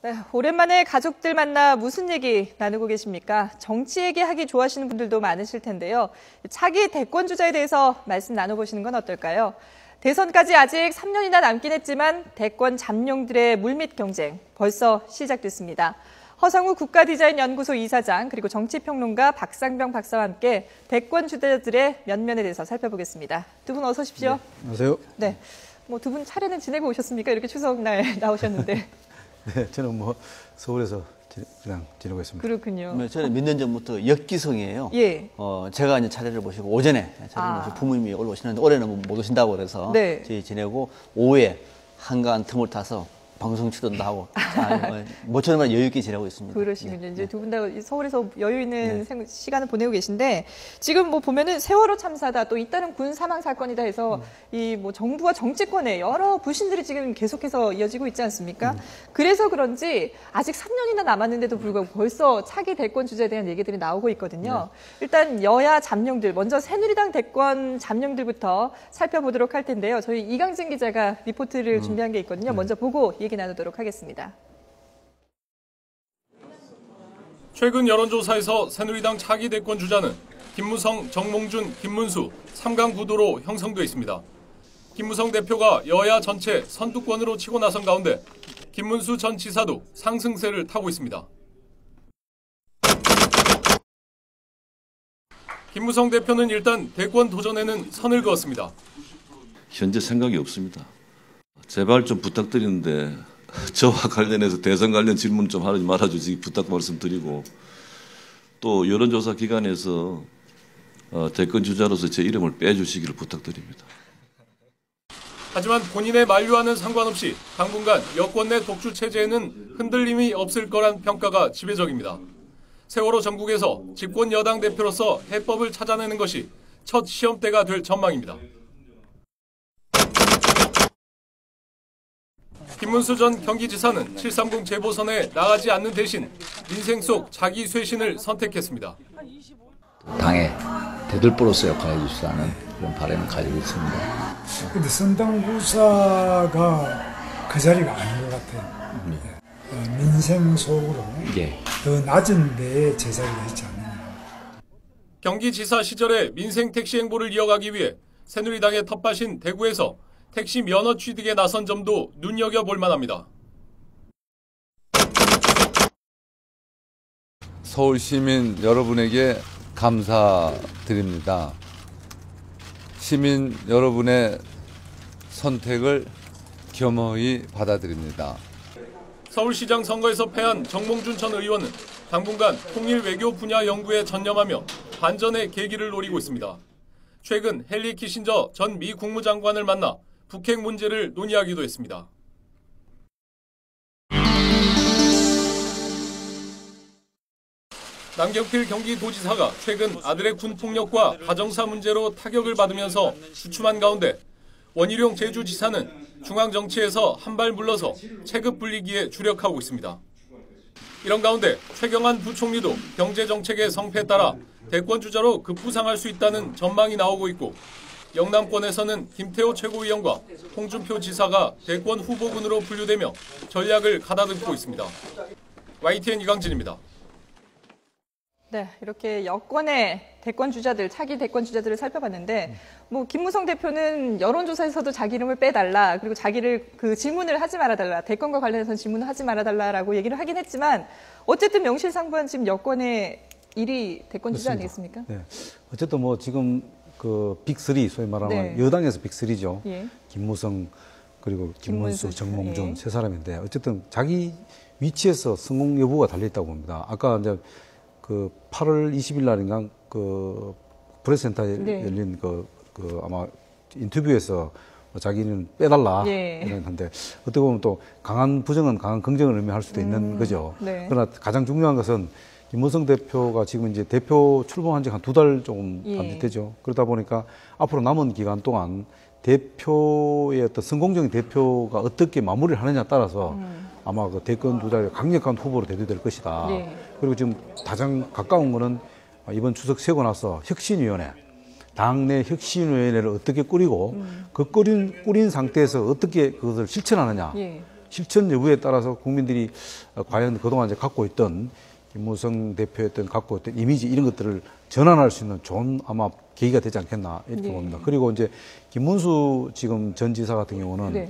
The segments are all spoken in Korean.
네, 오랜만에 가족들 만나 무슨 얘기 나누고 계십니까? 정치 얘기하기 좋아하시는 분들도 많으실 텐데요. 차기 대권 주자에 대해서 말씀 나눠보시는 건 어떨까요? 대선까지 아직 3년이나 남긴 했지만 대권 잠룡들의 물밑 경쟁 벌써 시작됐습니다. 허상우 국가디자인연구소 이사장 그리고 정치평론가 박상병 박사와 함께 대권 주자들의 면면에 대해서 살펴보겠습니다. 두 분 어서 오십시오. 네, 안녕하세요. 네, 뭐 두 분 차례는 지내고 오셨습니까? 이렇게 추석날 나오셨는데. 네, 저는 뭐 서울에서 그냥 지내고 있습니다. 그렇군요. 네, 저는 몇 년 전부터 역기성이에요. 예. 제가 이제 차례를 모시고 오전에 차례를 모시고 부모님이 올라오시는데 올해는 못 오신다고 그래서 네. 저희 지내고 오후에 한가한 틈을 타서 방송 출연도 하고 모처럼 여유 있게 지내고 있습니다. 그러시군요. 네. 이제 두 분 다 서울에서 여유 있는 시간을 보내고 계신데 지금 뭐 보면은 세월호 참사다 또 잇따른 군 사망 사건이다 해서 이 뭐 정부와 정치권의 여러 불신들이 지금 계속해서 이어지고 있지 않습니까? 그래서 그런지 아직 3년이나 남았는데도 불구하고 벌써 차기 대권 주자에 대한 얘기들이 나오고 있거든요. 일단 여야 잠룡들 먼저 새누리당 대권 잠룡들부터 살펴보도록 할 텐데요. 저희 이강진 기자가 리포트를 준비한 게 있거든요. 먼저 보고 얘기 나누도록 하겠습니다. 최근 여론조사에서 새누리당 차기 대권 주자는 김무성, 정몽준, 김문수 3강 구도로 형성돼 있습니다. 김무성 대표가 여야 전체 선두권으로 치고 나선 가운데 김문수 전 지사도 상승세를 타고 있습니다. 김무성 대표는 일단 대권 도전에는 선을 그었습니다. 현재 생각이 없습니다. 제발 좀 부탁드리는데 저와 관련해서 대선 관련 질문 좀 하지 말아주시기 부탁 말씀드리고 또 여론조사 기관에서 대권 주자로서 제 이름을 빼주시기를 부탁드립니다. 하지만 본인의 만류와는 상관없이 당분간 여권 내 독주 체제에는 흔들림이 없을 거란 평가가 지배적입니다. 세월호 전국에서 집권 여당 대표로서 해법을 찾아내는 것이 첫 시험대가 될 전망입니다. 김문수 전 경기지사는 730 재보선에 나가지 않는 대신 민생 속 자기 쇄신을 선택했습니다. 당의 대들보로서 역할을 해주시라는 그런 바람을 가지고 있습니다. 근데 선당구사가 그 자리가 아닌 것 같아요. 민생 속으로 더 낮은 데에 제자리가 있지 않느냐. 경기지사 시절에 민생 택시 행보를 이어가기 위해 새누리당의 텃밭인 대구에서 택시 면허 취득에 나선 점도 눈여겨볼 만합니다. 서울 시민 여러분에게 감사드립니다. 시민 여러분의 선택을 겸허히 받아들입니다. 서울시장 선거에서 패한 정몽준 전 의원은 당분간 통일 외교 분야 연구에 전념하며 반전의 계기를 노리고 있습니다. 최근 헨리 키신저 전 미 국무장관을 만나 북핵 문제를 논의하기도 했습니다. 남경필 경기도지사가 최근 아들의 군폭력과 가정사 문제로 타격을 받으면서 주춤한 가운데 원희룡 제주지사는 중앙정치에서 한 발 물러서 체급 분리기에 주력하고 있습니다. 이런 가운데 최경환 부총리도 경제정책의 성패에 따라 대권 주자로 급부상할 수 있다는 전망이 나오고 있고 영남권에서는 김태호 최고위원과 홍준표 지사가 대권 후보군으로 분류되며 전략을 가다듬고 있습니다. YTN 이강진입니다. 네, 이렇게 여권의 대권 주자들, 차기 대권 주자들을 살펴봤는데, 뭐 김무성 대표는 여론조사에서도 자기 이름을 빼달라, 그리고 자기를 그 질문을 하지 말아달라, 대권과 관련해서는 질문을 하지 말아달라라고 얘기를 하긴 했지만, 어쨌든 명실상부한 지금 여권의 1위 대권 주자 아니겠습니까? 네, 어쨌든 뭐 지금 그 빅3 소위 말하면 여당에서 빅3죠. 김무성 그리고 김문수, 정몽준 세 사람인데 어쨌든 자기 위치에서 성공 여부가 달려 있다고 봅니다. 아까 이제 그 8월 20일 날인가 그 프레스센터에 열린 그 아마 인터뷰에서 자기는 빼달라 이랬는데 어떻게 보면 또 강한 부정은 강한 긍정을 의미할 수도 있는 거죠. 그러나 가장 중요한 것은 김무성 대표가 지금 이제 대표 출범한 지 한 2달 조금 되죠. 그러다 보니까 앞으로 남은 기간 동안 대표의 어떤 성공적인 대표가 어떻게 마무리를 하느냐에 따라서 아마 그 대권 주자의 강력한 후보로 대두될 것이다. 그리고 지금 가장 가까운 거는 이번 추석 세고 나서 혁신위원회, 당내 혁신위원회를 어떻게 꾸리고 그 꾸린 상태에서 어떻게 그것을 실천하느냐. 실천 여부에 따라서 국민들이 과연 그동안 이제 갖고 있던 김무성 대표였던 갖고 있던 이미지 이런 것들을 전환할 수 있는 좋은 아마 계기가 되지 않겠나 이렇게 봅니다. 그리고 이제 김문수 지금 전 지사 같은 경우는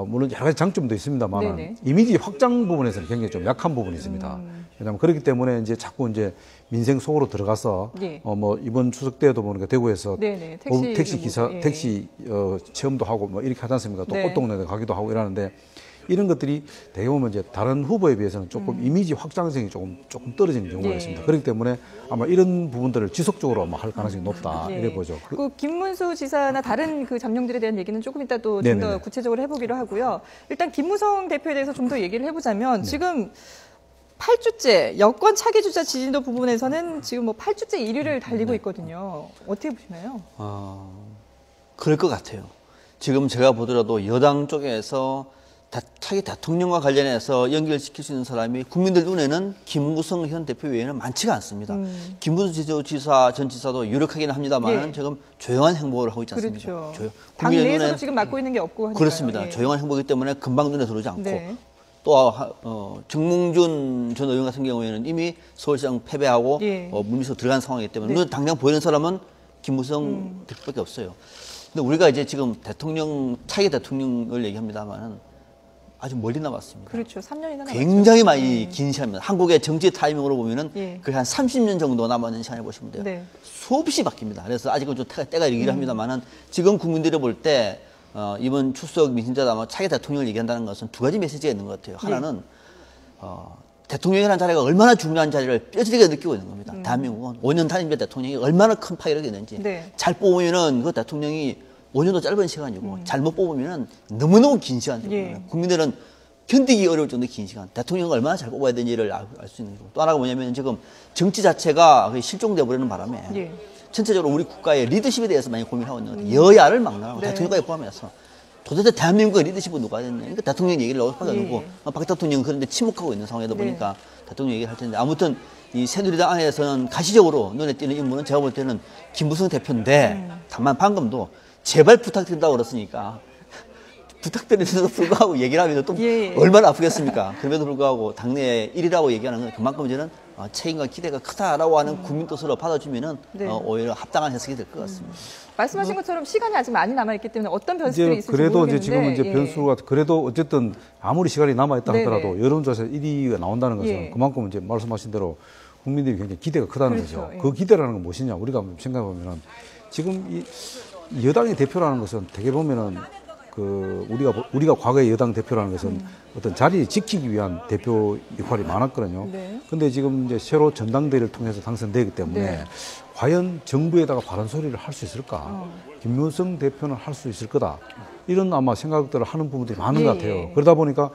물론 여러 가지 장점도 있습니다만 이미지 확장 부분에서는 굉장히 좀 약한 부분이 있습니다. 왜냐하면 그렇기 때문에 이제 자꾸 이제 민생 속으로 들어가서 뭐 이번 추석 때도 보니까 대구에서 택시 기사 택시 체험도 하고 뭐 이렇게 하지 않습니까? 또 꽃동네에 가기도 하고 이러는데 이런 것들이 대개 보면 이제 다른 후보에 비해서는 조금 이미지 확장성이 조금 떨어지는 경우가 있습니다. 그렇기 때문에 아마 이런 부분들을 지속적으로 아마 할 가능성이 높다 이래 보죠. 그 김문수 지사나 다른 그 잠룡들에 대한 얘기는 조금 이따 또 좀 더 구체적으로 해보기로 하고요. 일단 김무성 대표에 대해서 좀 더 얘기를 해보자면 지금 8주째 여권 차기 주자 지지도 부분에서는 지금 뭐 8주째 1위를 달리고 있거든요. 어떻게 보시나요? 그럴 것 같아요. 지금 제가 보더라도 여당 쪽에서 차기 대통령과 관련해서 연결시킬 수 있는 사람이 국민들 눈에는 김무성 현 대표 외에는 많지가 않습니다. 김문수 지사 전 지사도 유력하긴 합니다만 지금 조용한 행보를 하고 있지 않습니까? 그렇죠. 당 내에서도 지금 맡고 있는 게 없고 하니까요. 그렇습니다. 조용한 행보이기 때문에 금방 눈에 들어오지 않고 또 정몽준 전 의원 같은 경우에는 이미 서울시장 패배하고 물밑으로 들어간 상황이기 때문에 눈에 당장 보이는 사람은 김무성 대표밖에 없어요. 근데 우리가 이제 지금 차기 대통령을 얘기합니다만은 아주 멀리 남았습니다. 그렇죠. 3년이나 남았죠. 굉장히 많이 긴 시간입니다. 한국의 정치 타이밍으로 보면은 거의 한 30년 정도 남았는 시간을 보시면 돼요. 수없이 바뀝니다. 그래서 아직은 좀 때가 이르긴 합니다만은 지금 국민들이 볼 때 이번 추석 민심제도 아마 차기 대통령을 얘기한다는 것은 두 가지 메시지가 있는 것 같아요. 하나는 대통령이라는 자리가 얼마나 중요한 자리를 뼈저리게 느끼고 있는 겁니다. 대한민국은 5년 단임제 대통령이 얼마나 큰 파괴력이 있는지 잘 뽑으면은 그 대통령이 5년도 짧은 시간이고 잘못 뽑으면 너무너무 긴 시간입니다. 국민들은 견디기 어려울 정도의 긴 시간. 대통령을 얼마나 잘 뽑아야 되는지를 알 수 있는 거고. 또 하나가 뭐냐면 지금 정치 자체가 실종돼 버리는 바람에 전체적으로 우리 국가의 리더십에 대해서 많이 고민하고 있는 것 같아요. 여야를 막론하고 대통령까지 포함해서 도대체 대한민국의 리더십은 누가 됐냐. 그러니까 대통령 얘기를 나올 수밖에 없고 박 대통령은 그런데 침묵하고 있는 상황이다 보니까 대통령 얘기를 할 텐데 아무튼 이 새누리당 안에서는 가시적으로 눈에 띄는 인물은 제가 볼 때는 김무성 대표인데 다만 방금도 제발 부탁드린다고 그랬으니까 부탁드리면서 불구하고 얘기를 하면 또 얼마나 아프겠습니까? 그럼에도 불구하고 당내 1위라고 얘기하는 건 그만큼 저는 책임과 기대가 크다라고 하는 국민 뜻으로 받아주면은 오히려 합당한 해석이 될 것 같습니다. 말씀하신 것처럼 시간이 아직 많이 남아있기 때문에 어떤 변수들이 있을지 그래도 모르겠는데 이제 지금 이제 변수가 그래도 어쨌든 아무리 시간이 남아있다 하더라도 여론조사에서 1위가 나온다는 것은 그만큼 이제 말씀하신 대로 국민들이 굉장히 기대가 크다는 거죠. 그 기대라는 건 무엇이냐 우리가 생각해보면 지금 이 여당의 대표라는 것은 되게 보면은 우리가 과거의 여당 대표라는 것은 어떤 자리를 지키기 위한 대표 역할이 많았거든요. 근데 지금 이제 새로 전당대회를 통해서 당선되기 때문에 과연 정부에다가 바른 소리를 할 수 있을까? 김무성 대표는 할 수 있을 거다. 이런 아마 생각들을 하는 부분들이 많은 것 같아요. 그러다 보니까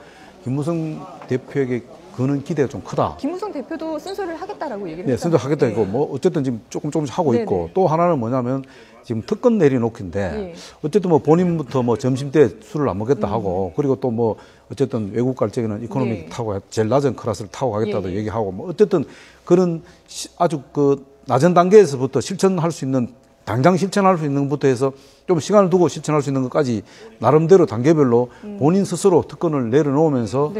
김무성 대표에게 그는 기대가 좀 크다. 김무성 대표도 쓴소리를 하겠다라고 얘기를 했잖아요. 쓴소리 하겠다 이거 뭐 어쨌든 지금 조금씩 하고 있고 또 하나는 뭐냐면 지금 특권 내려놓기인데 어쨌든 뭐 본인부터 뭐 점심 때 술을 안 먹겠다 하고 그리고 또 뭐 어쨌든 외국 갈 적에는 이코노미 타고 제일 낮은 클래스를 타고 가겠다도 얘기하고 뭐 어쨌든 그런 아주 그 낮은 단계에서부터 실천할 수 있는 당장 실천할 수 있는 것부터 해서 좀 시간을 두고 실천할 수 있는 것까지 나름대로 단계별로 본인 스스로 특권을 내려놓으면서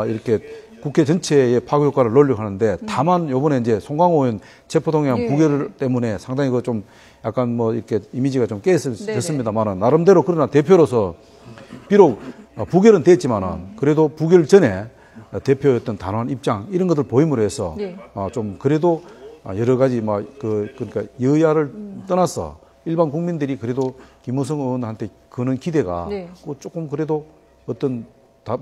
이렇게 국회 전체의 파괴 효과를 넣으려고 하는데 다만 요번에 이제 송강호 의원 체포동의안 부결 때문에 상당히 그 좀 약간 뭐 이렇게 이미지가 좀 깨졌습니다만은 나름대로 그러나 대표로서 비록 부결은 됐지만은 그래도 부결 전에 대표였던 단호한 입장 이런 것들 보임으로 해서 좀 그래도 여러 가지 그러니까 여야를 떠나서 일반 국민들이 그래도 김무성 의원한테 그는 기대가 조금 그래도 어떤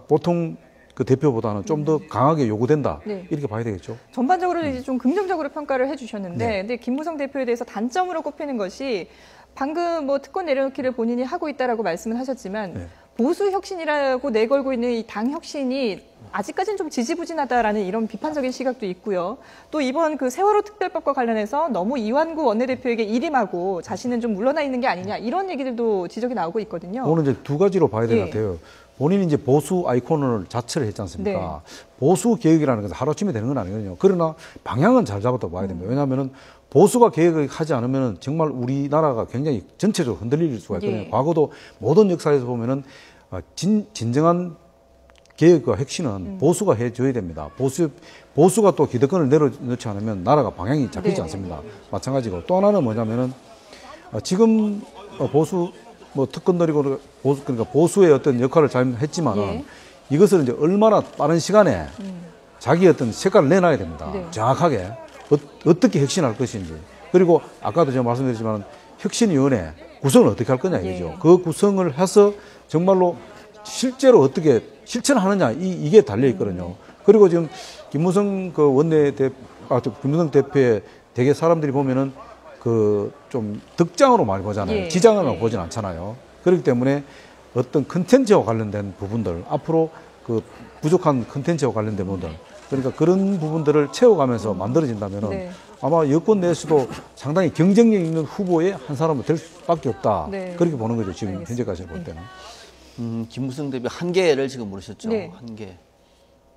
보통 그 대표보다는 좀 더 강하게 요구된다. 이렇게 봐야 되겠죠. 전반적으로 이제 좀 긍정적으로 평가를 해주셨는데, 근데 김무성 대표에 대해서 단점으로 꼽히는 것이 방금 뭐 특권 내려놓기를 본인이 하고 있다라고 말씀을 하셨지만 보수 혁신이라고 내걸고 있는 이 당 혁신이 아직까지는 좀 지지부진하다라는 이런 비판적인 시각도 있고요. 또 이번 그 세월호 특별법과 관련해서 너무 이완구 원내대표에게 일임하고 자신은 좀 물러나 있는 게 아니냐 이런 얘기들도 지적이 나오고 있거든요. 오늘 이제 두 가지로 봐야 될 것 같아요. 본인이 이제 보수 아이콘을 자처를 했지 않습니까? 보수 개혁이라는 것은 하루아침에 되는 건 아니거든요. 그러나 방향은 잘 잡았다고 봐야 됩니다. 왜냐하면은 보수가 개혁을 하지 않으면 정말 우리나라가 굉장히 전체적으로 흔들릴 수가 있거든요. 과거도 모든 역사에서 보면은 진정한 개혁과 혁신은 보수가 해줘야 됩니다. 보수가 또 기득권을 내려놓지 않으면 나라가 방향이 잡히지 않습니다. 마찬가지고 또 하나는 뭐냐면은 지금 보수 뭐 특권 노리고 그러니까 보수의 어떤 역할을 잘 했지만은 이것을 이제 얼마나 빠른 시간에 자기 어떤 색깔을 내놔야 됩니다. 정확하게 어떻게 혁신할 것인지. 그리고 아까도 제가 말씀드렸지만 혁신위원회 구성을 어떻게 할 거냐 이거죠. 그 구성을 해서 정말로 실제로 어떻게 실천하느냐 이게 달려 있거든요. 그리고 지금 김무성 김무성 대표의 대개 사람들이 보면은 그 좀 덕장으로 많이 보잖아요. 지장으로 보진 않잖아요. 그렇기 때문에 어떤 컨텐츠와 관련된 부분들 앞으로 그 부족한 컨텐츠와 관련된 부분들 그러니까 그런 부분들을 채워가면서 만들어진다면은 아마 여권 내에서도 상당히 경쟁력 있는 후보의 한 사람은 될 수밖에 없다. 그렇게 보는 거죠. 지금 현재까지 볼 때는. 김무성 대표 한계를 지금 물으셨죠. 한계.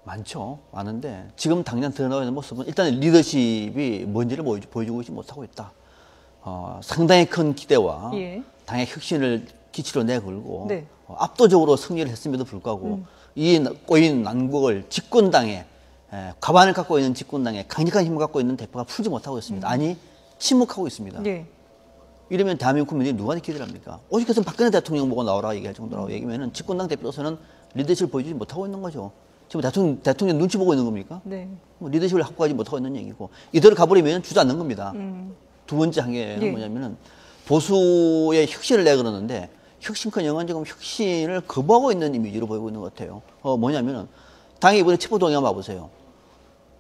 많죠. 많은데 지금 당장 드러나고 있는 모습은 일단 리더십이 뭔지를 보여주고 있지 못하고 있다. 상당히 큰 기대와 당의 혁신을 기치로 내걸고 압도적으로 승리를 했음에도 불구하고 이 꼬인 난국을 집권당에 과반을 갖고 있는 집권당에 강력한 힘을 갖고 있는 대표가 풀지 못하고 있습니다. 아니 침묵하고 있습니다. 이러면 대한민국 국민들이 누구한테 기대를 합니까? 오직해서 박근혜 대통령 보고 나오라 얘기할 정도라고 얘기하면 집권당 대표로서는 리더십을 보여주지 못하고 있는 거죠. 지금 대통령 눈치 보고 있는 겁니까? 뭐 리더십을 확보하지 못하고 있는 얘기고 이대로 가버리면 주지 않는 겁니다. 두 번째 한계는 뭐냐면은 보수의 혁신을 내걸었는데 혁신커녕은 지금 혁신을 거부하고 있는 이미지로 보이고 있는 것 같아요. 뭐냐면은 당이 이번에 체포동의안 봐보세요.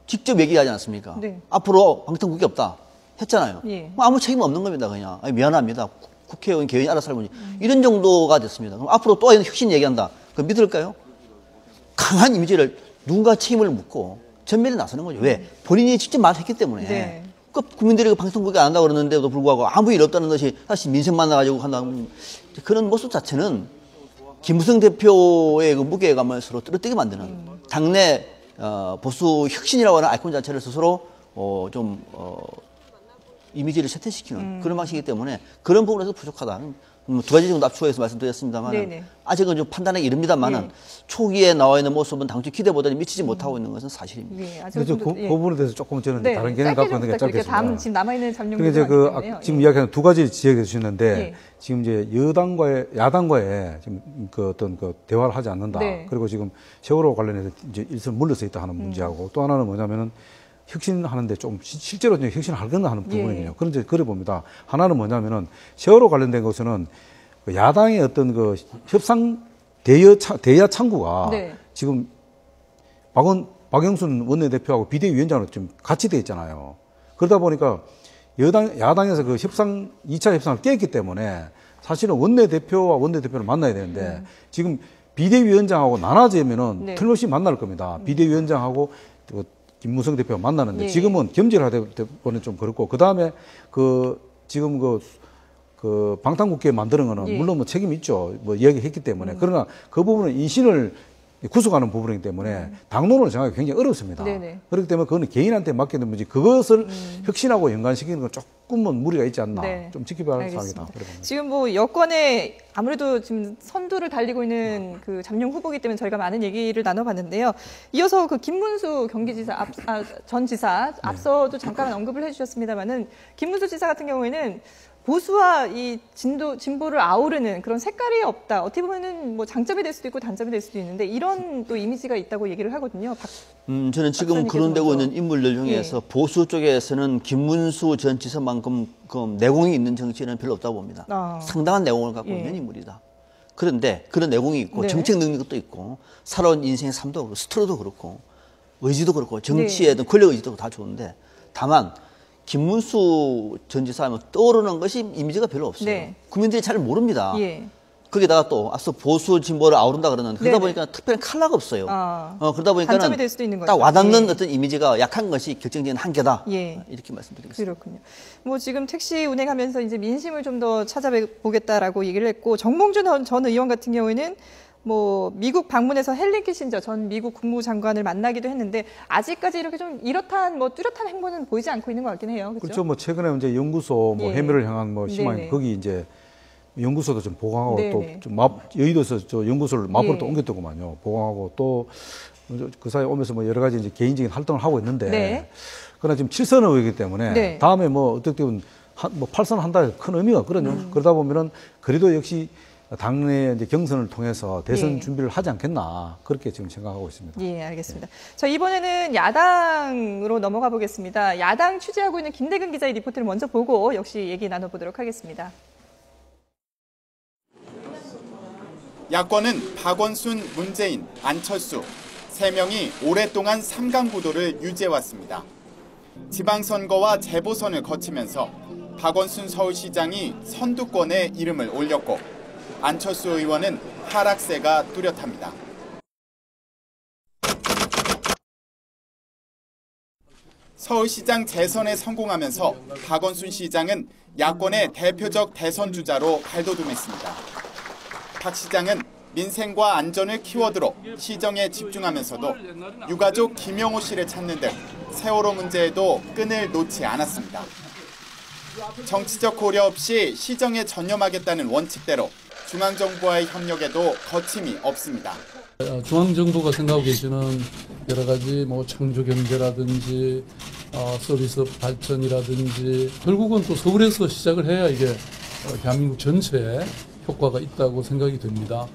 직접 얘기하지 않았습니까? 앞으로 방탄국이 없다 했잖아요. 뭐 아무 책임 없는 겁니다. 그냥 미안합니다. 국회의원 개인이 알아서 살고 이런 정도가 됐습니다. 그럼 앞으로 또 혁신 얘기한다. 그럼 믿을까요? 강한 이미지를 누군가 책임을 묻고 전면에 나서는 거죠. 왜? 본인이 직접 말했기 때문에. 그 국민들이 방송국에 안 한다고 그러는데도 불구하고 아무 일 없다는 것이 다시 민생만 나가지고 한다는 그런 모습 자체는 김무성 대표의 그 무게감을 서로 떨어뜨리게 만드는 당내 보수 혁신이라고 하는 아이콘 자체를 스스로 이미지를 쇠퇴시키는 그런 방식이기 때문에 그런 부분에서 부족하다는 두 가지 정도 압축해서 말씀드렸습니다만 아직은 좀 판단하기 이릅니다만은 초기에 나와 있는 모습은 당초 기대보다 미치지 못하고 있는 것은 사실입니다. 그 부분에 대해서 조금 저는 다른 개념 갖고 있는 게 짧겠습니다. 다음 지금 남아있는 잠룡 지금 이야기하는 두 가지 지적해 주셨는데 지금 이제 야당과의 지금 그 어떤 그 대화를 하지 않는다. 그리고 지금 세월호 관련해서 이제 일선 물러서 있다 하는 문제하고 또 하나는 뭐냐면은 혁신하는데 좀 실제로 혁신할 건가 하는 부분이에요. 그런데 그래 봅니다. 하나는 뭐냐면은 세월호 관련된 것은 야당의 어떤 그 협상 대야 창구가 지금 박영순 원내대표하고 비대위원장으로 좀 같이 돼 있잖아요. 그러다 보니까 야당에서 그 2차 협상을 깼기 때문에 사실은 원내대표와 원내대표를 만나야 되는데 지금 비대위원장하고 나눠지면은 틀림없이 만날 겁니다. 비대위원장하고 김무성 대표가 만나는데 지금은 겸직하다 보니 좀 그렇고 그 다음에 지금 그 방탄국회 만드는 거는 물론 뭐 책임이 있죠. 뭐 이야기했기 때문에 그러나 그 부분은 인신을 구속하는 부분이기 때문에 당론을 정하기 굉장히 어렵습니다. 그렇기 때문에 그거는 개인한테 맡기는 문제 그것을 혁신하고 연관시키는 건 조금은 무리가 있지 않나 좀 지켜봐야 할 사항이다. 지금 뭐 여권에 아무래도 지금 선두를 달리고 있는 그 잠룡 후보이기 때문에 저희가 많은 얘기를 나눠봤는데요. 이어서 그 김문수 경기지사 전 지사 앞서도 잠깐 언급을 해주셨습니다만은 김문수 지사 같은 경우에는 보수와 이 진보를 아우르는 그런 색깔이 없다. 어떻게 보면은 뭐 장점이 될 수도 있고 단점이 될 수도 있는데 이런 또 이미지가 있다고 얘기를 하거든요. 저는 지금 거론되고 있는 인물들 중에서 보수 쪽에서는 김문수 전 지사만큼 내공이 있는 정치인은 별로 없다고 봅니다. 상당한 내공을 갖고 있는 인물이다. 그런데 그런 내공이 있고 정책 능력도 있고 살아온 인생의 삶도 그렇고 스토리도 그렇고 의지도 그렇고 정치에 대한 권력 의지도 다 좋은데 다만 김문수 전 지사 하면 떠오르는 것이 이미지가 별로 없어요. 국민들이 잘 모릅니다. 거기다가 또 앞서 보수 진보를 아우른다 그러는데 그러다 보니까 특별한 컬러가 없어요. 그러다 보니까 딱 와닿는 어떤 이미지가 약한 것이 결정적인 한계다. 이렇게 말씀드리겠습니다. 그렇군요. 뭐 지금 택시 운행하면서 이제 민심을 좀 더 찾아보겠다라고 얘기를 했고 정몽준 전 의원 같은 경우에는 뭐 미국 방문해서 헬리 키신저 전 미국 국무장관을 만나기도 했는데 아직까지 이렇게 좀 이렇단 뭐 뚜렷한 행보는 보이지 않고 있는 것 같긴 해요. 그렇죠? 뭐 최근에 이제 연구소 뭐 해밀을 향한 뭐 희망 거기 이제 연구소도 좀 보강하고 네네. 또 좀 여의도에서 저 연구소를 마포로 또 옮겼더구만요. 보강하고 또 그 사이에 오면서 뭐 여러 가지 이제 개인적인 활동을 하고 있는데 네. 그러나 지금 7선 의원이기 때문에 네. 다음에 뭐 어떻게 보면 뭐 8선 한다 해서 큰 의미가 없거든요. 그러다 보면은 그래도 역시 당내 이제 경선을 통해서 대선 준비를 하지 않겠나 그렇게 지금 생각하고 있습니다. 예, 알겠습니다. 자, 이번에는 야당으로 넘어가 보겠습니다. 야당 취재하고 있는 김대근 기자의 리포트를 먼저 보고 역시 얘기 나눠보도록 하겠습니다. 야권은 박원순, 문재인, 안철수 3명이 오랫동안 3강 구도를 유지해왔습니다. 지방선거와 재보선을 거치면서 박원순 서울시장이 선두권에 이름을 올렸고 안철수 의원은 하락세가 뚜렷합니다. 서울시장 재선에 성공하면서 박원순 시장은 야권의 대표적 대선 주자로 발돋움했습니다. 박 시장은 민생과 안전을 키워드로 시정에 집중하면서도 유가족 김영호 씨를 찾는 등 세월호 문제에도 끈을 놓지 않았습니다. 정치적 고려 없이 시정에 전념하겠다는 원칙대로 중앙정부와의 협력에도 거침이 없습니다. 중앙정부가 생각하고 계시는 여러 가지 뭐 창조 경제라든지 서비스 발전이라든지 결국은 또 서울에서 시작을 해야 이게 대한민국 전체에 효과가 있다고 생각이 됩니다.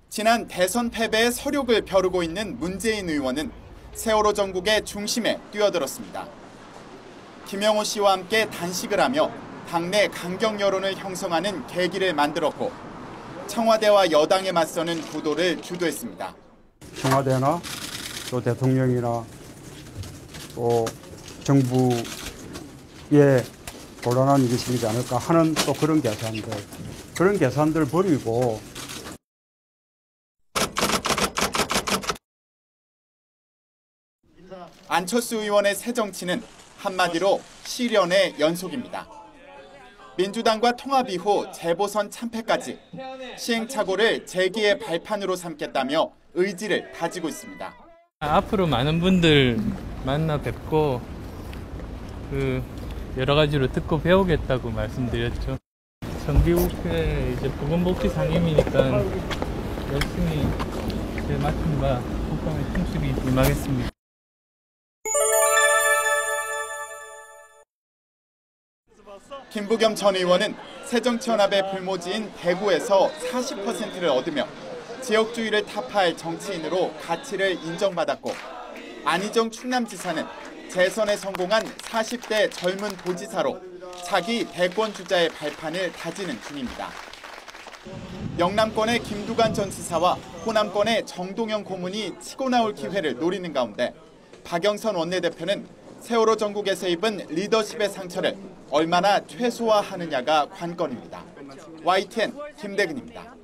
지난 대선 패배의 서력을 벼르고 있는 문재인 의원은 세월호 전국의 중심에 뛰어들었습니다. 김영호 씨와 함께 단식을 하며 당내 강경 여론을 형성하는 계기를 만들었고 청와대와 여당에 맞서는 구도를 주도했습니다. 청와대나 또 대통령이나 또 정부의 곤란한 일이 생기지 않을까 하는 또 그런 계산들 버리고 안철수 의원의 새 정치는 한마디로 시련의 연속입니다. 민주당과 통합 이후 재보선 참패까지 시행착오를 재기의 발판으로 삼겠다며 의지를 다지고 있습니다. 앞으로 많은 분들 만나 뵙고 여러 가지로 듣고 배우겠다고 말씀드렸죠. 정기국회 이제 보건복지 상임이니까 열심히 제 맡은 바 국방에 충실히 임하겠습니다. 김부겸 전 의원은 새정치연합의 불모지인 대구에서 40%를 얻으며 지역주의를 타파할 정치인으로 가치를 인정받았고 안희정 충남지사는 재선에 성공한 40대 젊은 도지사로 차기 대권 주자의 발판을 다지는 중입니다. 영남권의 김두관 전 지사와 호남권의 정동영 고문이 치고 나올 기회를 노리는 가운데 박영선 원내대표는 세월호 전국에서 입은 리더십의 상처를 얼마나 최소화하느냐가 관건입니다. YTN 김대근입니다.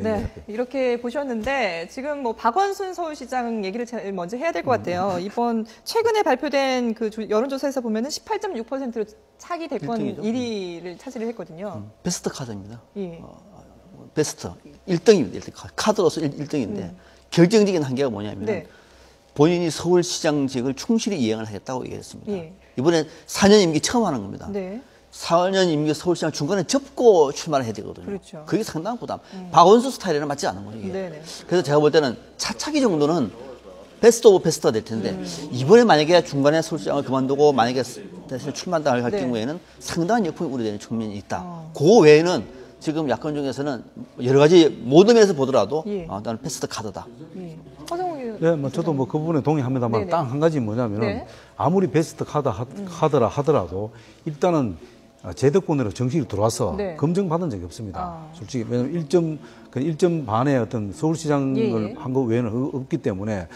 네, 이렇게 보셨는데 지금 뭐 박원순 서울시장 얘기를 제일 먼저 해야 될 것 같아요. 이번 최근에 발표된 그 여론조사에서 보면은 18.6%로 차기 대권 1위를 차지를 했거든요. 베스트 카드입니다. 예. 베스트 1등입니다. 1등. 카드로서 1등인데 결정적인 한계가 뭐냐면 네. 본인이 서울시장직을 충실히 이행을 하겠다고 얘기했습니다. 예. 이번에 4년 임기 처음 하는 겁니다. 네. 4년 임기 서울시장 중간에 접고 출마를 해야 되거든요. 그렇죠. 그게 상당한 부담. 박원순 스타일에는 맞지 않은 거죠. 이게. 그래서 제가 볼 때는 차차기 정도는 베스트 오브 베스트가 될 텐데 이번에 만약에 중간에 서울시장을 그만두고 만약에 대신 출마한다 할 경우에는 상당한 역풍이 우려되는 측면이 있다. 그 외에는 지금 야권 중에서는 여러 가지 모든 면에서 보더라도 나는 베스트 카드다. 네, 뭐 저도 뭐 그 부분에 동의합니다만 딱 한 가지 뭐냐면은 아무리 베스트 카드라 하더라도 일단은 제도권으로 정식으로 들어와서 검증받은 적이 없습니다. 솔직히 왜냐면 1점 반의 어떤 서울시장을 한 거 외에는 없기 때문에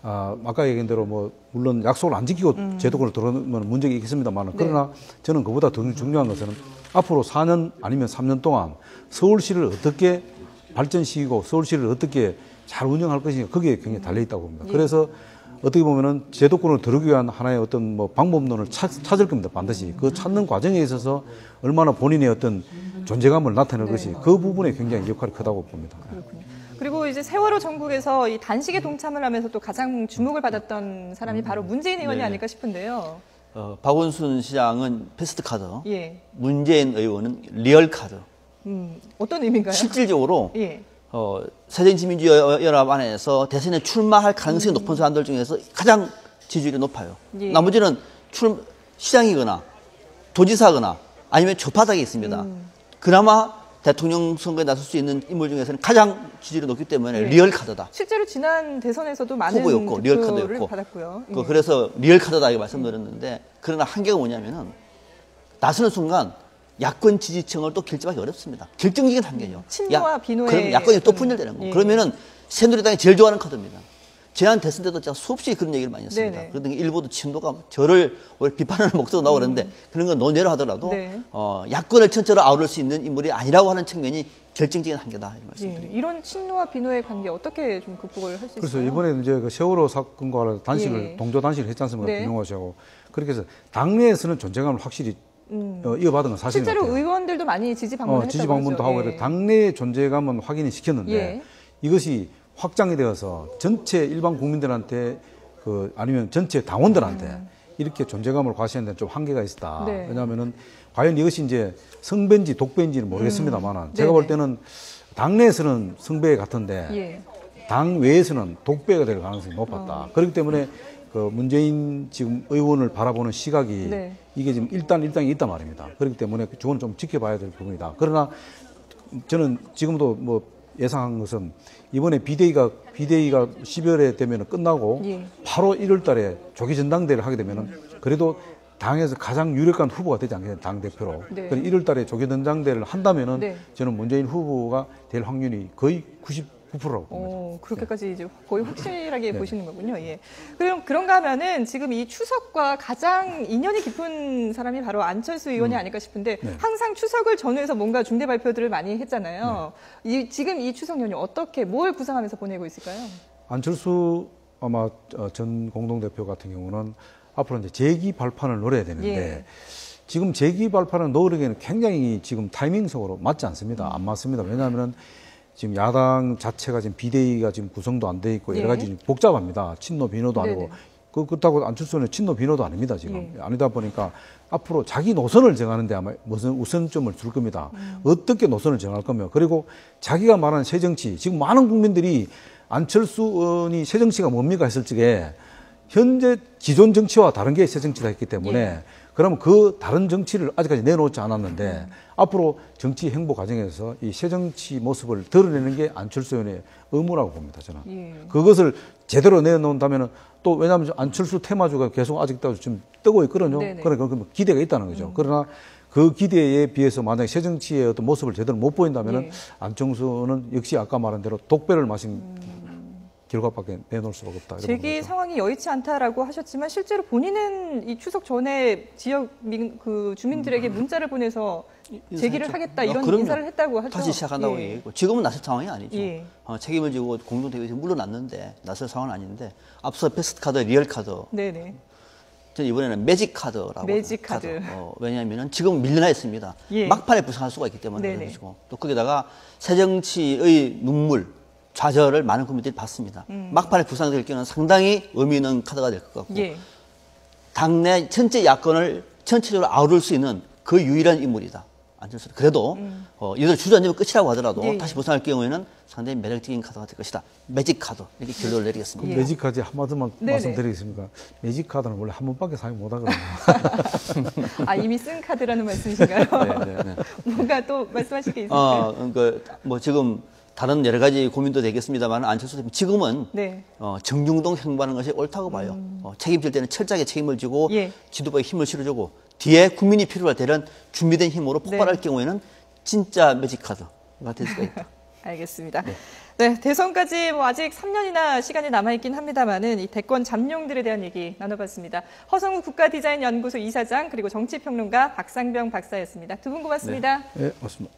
아까 얘기한 대로 뭐 물론 약속을 안 지키고 제도권을 들어오면 문제가 있겠습니다만 그러나 저는 그보다 더 중요한 것은 앞으로 4년 아니면 3년 동안 서울시를 어떻게 발전시키고 서울시를 어떻게 잘 운영할 것인가 거기에 굉장히 달려 있다고 봅니다. 그래서 어떻게 보면은 제도권을 들어오기 위한 하나의 어떤 뭐 방법론을 찾을 겁니다. 반드시 그 찾는 과정에 있어서 얼마나 본인의 어떤 존재감을 나타낼 것이 그 부분에 굉장히 역할이 크다고 봅니다. 그렇군요. 그리고 이제 세월호 전국에서 이 단식에 동참을 하면서 또 가장 주목을 받았던 사람이 바로 문재인 의원이 아닐까 싶은데요. 박원순 시장은 패스트 카드, 예. 문재인 의원은 리얼 카드. 어떤 의미인가요? 실질적으로 예. 새정치민주연합 안에서 대선에 출마할 가능성이 높은 사람들 중에서 가장 지지율이 높아요. 예. 나머지는 시장이거나 도지사거나 아니면 좌파당이 있습니다. 그나마 대통령 선거에 나설 수 있는 인물 중에서는 가장 지지율이 높기 때문에 예. 리얼 카드다. 실제로 지난 대선에서도 많은 후보였고 리얼 카드였고 받았고요. 예. 그래서 리얼 카드다 이렇게 말씀드렸는데 그러나 한계가 뭐냐면은 나서는 순간 야권 지지층을 또 길집하기 어렵습니다. 결정적인 한계죠. 친노와 비노의 그럼 야권이 또 분열되는 거고. 그러면은 새누리당이 제일 좋아하는 카드입니다. 지난 대선 때도 제가 수없이 그런 얘기를 많이 했습니다. 그러더니 일부도 친노가 저를 비판하는 목소리가 나오고 그러는데 그런 건 논외로 하더라도 야권을 전체로 아우를 수 있는 인물이 아니라고 하는 측면이 결정적인 한계다 이런 말씀드립니다. 이런 친노와 비노의 관계 어떻게 좀 극복을 할 수 있을까요? 그래서 이번에 이제 그 세월호 사건과 단식을 동조 단식을 했지 않습니까? 김용호 그렇게 해서 당내에서는 존재감을 확실히 이어받은 건 사실인 것 같아요. 실제로 의원들도 많이 지지 방문을 했다고 지지 방문도 하고 당내의 존재감은 확인이 시켰는데 이것이 확장이 되어서 전체 일반 국민들한테 아니면 전체 당원들한테 이렇게 존재감을 과시하는 데는 좀 한계가 있었다. 왜냐하면은 과연 이것이 이제 성배인지 독배인지는 모르겠습니다만 제가 볼 때는 당내에서는 성배 같은데 당 외에서는 독배가 될 가능성이 높았다. 그렇기 때문에 문재인 지금 의원을 바라보는 시각이 이게 지금 일당이 있단 말입니다. 그렇기 때문에 그건 좀 지켜봐야 될 부분이다. 그러나 저는 지금도 뭐 예상한 것은 이번에 비대위가 12월에 되면 끝나고 바로 1월 달에 조기 전당대회를 하게 되면은 그래도 당에서 가장 유력한 후보가 되지 않겠냐, 당대표로. 1월 달에 조기 전당대회를 한다면은 저는 문재인 후보가 될 확률이 거의 99%라고 봅니다. 그렇게까지 이제 거의 확실하게 보시는 거군요. 예. 그런가 하면은 지금 이 추석과 가장 인연이 깊은 사람이 바로 안철수 의원이 아닐까 싶은데 항상 추석을 전후해서 뭔가 중대 발표들을 많이 했잖아요. 지금 이 추석 연휴 어떻게 뭘 구상하면서 보내고 있을까요? 안철수 아마 전 공동대표 같은 경우는 앞으로 이제 재기 발판을 노려야 되는데 지금 재기 발판을 노리기에는 굉장히 지금 타이밍적으로 맞지 않습니다. 안 맞습니다. 왜냐하면 지금 야당 자체가 지금 비대위가 지금 구성도 안 돼 있고 여러 가지 복잡합니다. 친노 비노도 아니고 그렇다고 안철수는 친노 비노도 아닙니다. 지금 아니다 보니까 앞으로 자기 노선을 정하는데 아마 무슨 우선점을 줄 겁니다. 어떻게 노선을 정할 거며 그리고 자기가 말하는 새정치 지금 많은 국민들이 안철수 의원이 새정치가 뭡니까 했을 적에 현재 기존 정치와 다른 게 새정치다 했기 때문에 그러면 그 다른 정치를 아직까지 내놓지 않았는데 앞으로 정치 행보 과정에서 이 새정치 모습을 드러내는 게 안철수 의원의 의무라고 봅니다. 저는. 그것을 제대로 내놓는다면 또 왜냐하면 안철수 테마주가 계속 아직도 좀 뜨고 있거든요. 그러니까 기대가 있다는 거죠. 그러나 그 기대에 비해서 만약에 새정치의 어떤 모습을 제대로 못 보인다면 안철수는 역시 아까 말한 대로 독배를 마신 결과밖에 내놓을 수가 없다. 재기 상황이 여의치 않다라고 하셨지만 실제로 본인은 이 추석 전에 지역 주민들에게 문자를 보내서 재기를 하겠다 이런 인사를 했다고 하죠. 다시 시작한다고 얘기했고 지금은 나설 상황이 아니죠. 책임을 지고 공동대회에서 물러났는데 나설 상황은 아닌데 앞서 패스트 카드, 리얼 카드. 저는 이번에는 매직 카드라고. 매직 카드. 왜냐하면 지금 밀려나 있습니다. 막판에 부상할 수가 있기 때문에 그러시고 또 거기다가 새정치의 눈물. 좌절을 많은 국민들이 봤습니다. 막판에 부상될 경우는 상당히 의미 있는 카드가 될 것 같고 당내 전체 야권을 전체적으로 아우를 수 있는 그 유일한 인물이다. 안철수. 그래도 이들 주저앉으면 끝이라고 하더라도 다시 부상할 경우에는 상당히 매력적인 카드가 될 것이다. 매직 카드 이렇게 결론을 내리겠습니다. 매직 카드 한마디만 말씀드리겠습니까? 매직 카드는 원래 한 번밖에 사용 못하거든요. 이미 쓴 카드라는 말씀이신가요? 뭔가 또 말씀하실 게 있을까요? 뭐 지금 다른 여러 가지 고민도 되겠습니다만 안철수 대표 지금은 정중동 행보하는 것이 옳다고 봐요. 책임질 때는 철저하게 책임을 지고 지도부에 힘을 실어주고 뒤에 국민이 필요할 때는 준비된 힘으로 폭발할 경우에는 진짜 매직 카드가 될 수가 있다. 알겠습니다. 대선까지 아직 3년이나 시간이 남아있긴 합니다만은 이 대권 잠룡들에 대한 얘기 나눠봤습니다. 허성우 국가디자인연구소 이사장 그리고 정치평론가 박상병 박사였습니다. 두 분 고맙습니다. 네, 고맙습니다.